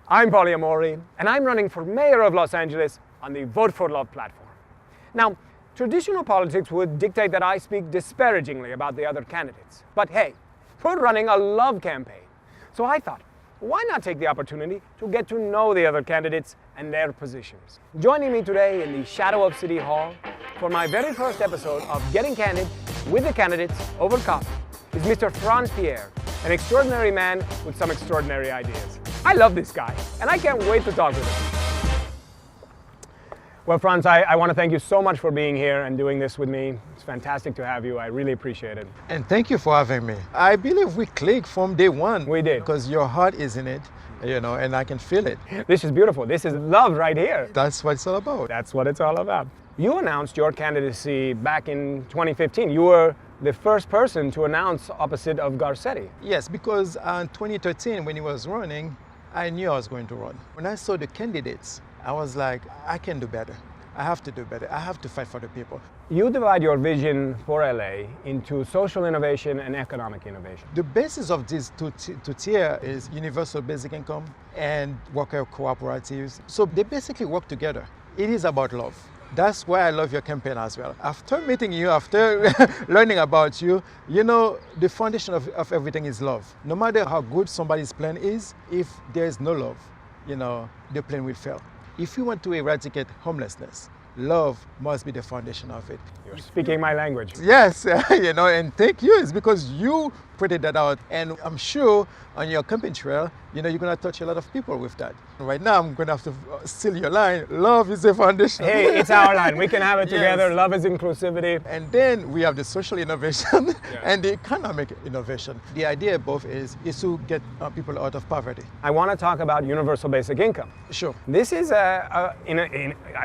I'm Paul-E-Tics, and I'm running for mayor of Los Angeles on the Vote for Love platform. Now, traditional politics would dictate that I speak disparagingly about the other candidates. But hey, we're running a love campaign. So I thought, why not take the opportunity to get to know the other candidates and their positions? Joining me today in the shadow of City Hall for my very first episode of Getting Candid with the candidates over coffee is Mr. Frantz Pierre, an extraordinary man with some extraordinary ideas. I love this guy, and I can't wait to talk with him. Well, Frantz, I want to thank you so much for being here and doing this with me. It's fantastic to have you. I really appreciate it. And thank you for having me. I believe we clicked from day one. We did. Because your heart is in it, and I can feel it. This is beautiful. This is love right here. That's what it's all about. That's what it's all about. You announced your candidacy back in 2015. You were the first person to announce opposite of Garcetti. Yes, because in 2013, when he was running, I knew I was going to run. When I saw the candidates, I was like, I can do better. I have to do better. I have to fight for the people. You divide your vision for LA into social innovation and economic innovation. The basis of these two tiers is universal basic income and worker cooperatives. So they basically work together. It is about love. That's why I love your campaign as well. After meeting you, after learning about you, the foundation of everything is love. No matter how good somebody's plan is, if there is no love, the plan will fail. If you want to eradicate homelessness, love must be the foundation of it. You're speaking my language. Yes, and thank you. It's because you put that out. And I'm sure on your campaign trail, you're going to touch a lot of people with that. Right now, I'm going to have to steal your line. Love is the foundation. Hey, it's our line. We can have it together. Yes. Love is inclusivity. And then we have the social innovation and the economic innovation. The idea above is to get people out of poverty. I want to talk about universal basic income. Sure. This is, I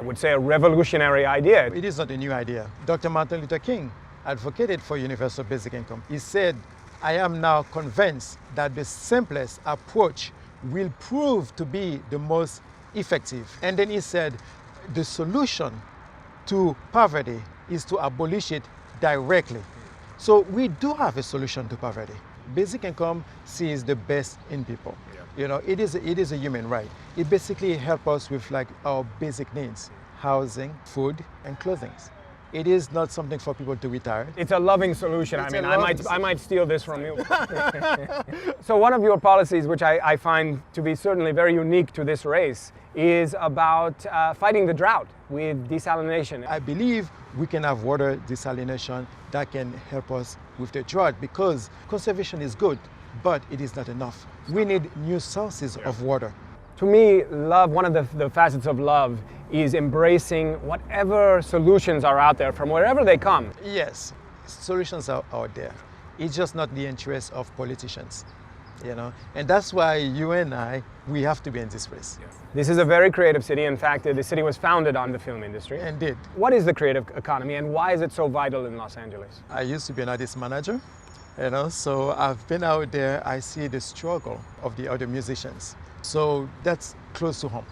would say, a revolutionary idea. It is not a new idea. Dr. Martin Luther King advocated for universal basic income. He said, I am now convinced that the simplest approach will prove to be the most effective. And then he said, the solution to poverty is to abolish it directly. So we do have a solution to poverty. Basic income sees the best in people. It is a human right. It basically helps us with our basic needs: housing, food, and clothing. It is not something for people to retire. It's a loving solution. I might steal this from you. So one of your policies, which I find to be certainly very unique to this race, is about fighting the drought with desalination. I believe we can have water desalination that can help us with the drought, because conservation is good, but it is not enough. We need new sources of water. To me, love, one of the facets of love is embracing whatever solutions are out there from wherever they come. Yes, solutions are out there. It's just not the interest of politicians, And that's why you and I, we have to be in this race. Yes. This is a very creative city. In fact, the city was founded on the film industry. Indeed. What is the creative economy and why is it so vital in Los Angeles? I used to be an artist manager, so I've been out there. I see the struggle of the other musicians. So that's close to home.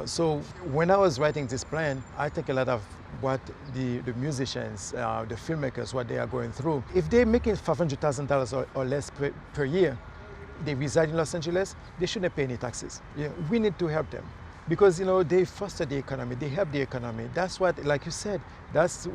So when I was writing this plan, I think a lot of what the musicians, the filmmakers, what they are going through. If they're making $500,000 or less per year, they reside in Los Angeles, they shouldn't pay any taxes. We need to help them because they foster the economy, they help the economy. That's what, like you said, that's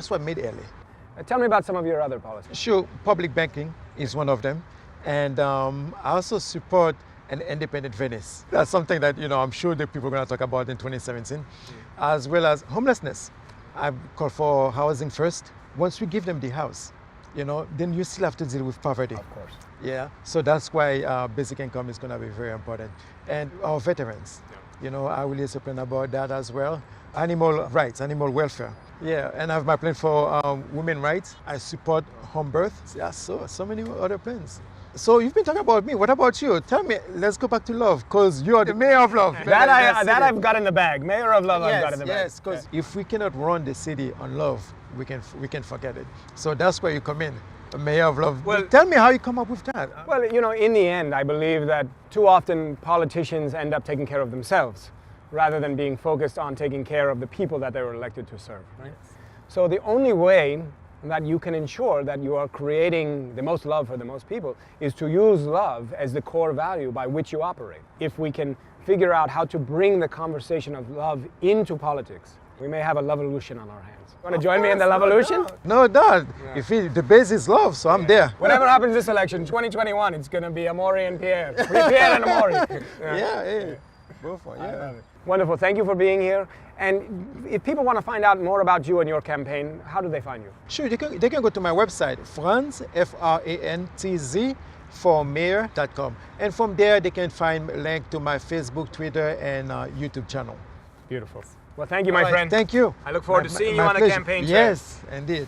what made LA. Tell me about some of your other policies. Sure, public banking is one of them, and I also support an independent Venice. That's something that I'm sure the people are going to talk about in 2017, as well as homelessness. I call for housing first. Once we give them the house, then you still have to deal with poverty. Of course. Yeah. So that's why basic income is going to be very important, and our veterans. I will also plan about that as well. Animal rights, animal welfare. Yeah, and I have my plan for women's rights. I support home birth. Yeah, so many other plans. So you've been talking about me. What about you? Tell me. Let's go back to love, because you are the mayor of love. That I've got in the bag. Mayor of love, I've got in the bag. Yes, because if we cannot run the city on love, we can forget it. So that's where you come in, the mayor of love. Well, tell me how you come up with that. Well, in the end, I believe that too often politicians end up taking care of themselves, rather than being focused on taking care of the people that they were elected to serve. Right? So the only way that you can ensure that you are creating the most love for the most people is to use love as the core value by which you operate. If we can figure out how to bring the conversation of love into politics, we may have a love-evolution on our hands. Want to join me in the love-evolution? No doubt. Yeah. The base is love, so I'm there. Whatever happens this election, 2021, it's going to be Amaury and Pierre. Free Pierre and Amaury. Yeah. Go for it. Yeah. Wonderful. Thank you for being here. And if people want to find out more about you and your campaign, how do they find you? Sure, they can go to my website, Frantz, F-R-A-N-T-Z, for mayor.com. And from there, they can find a link to my Facebook, Twitter, and YouTube channel. Beautiful. Well, thank you, my friend. Thank you. I look forward to seeing you on the campaign trail. Yes, indeed.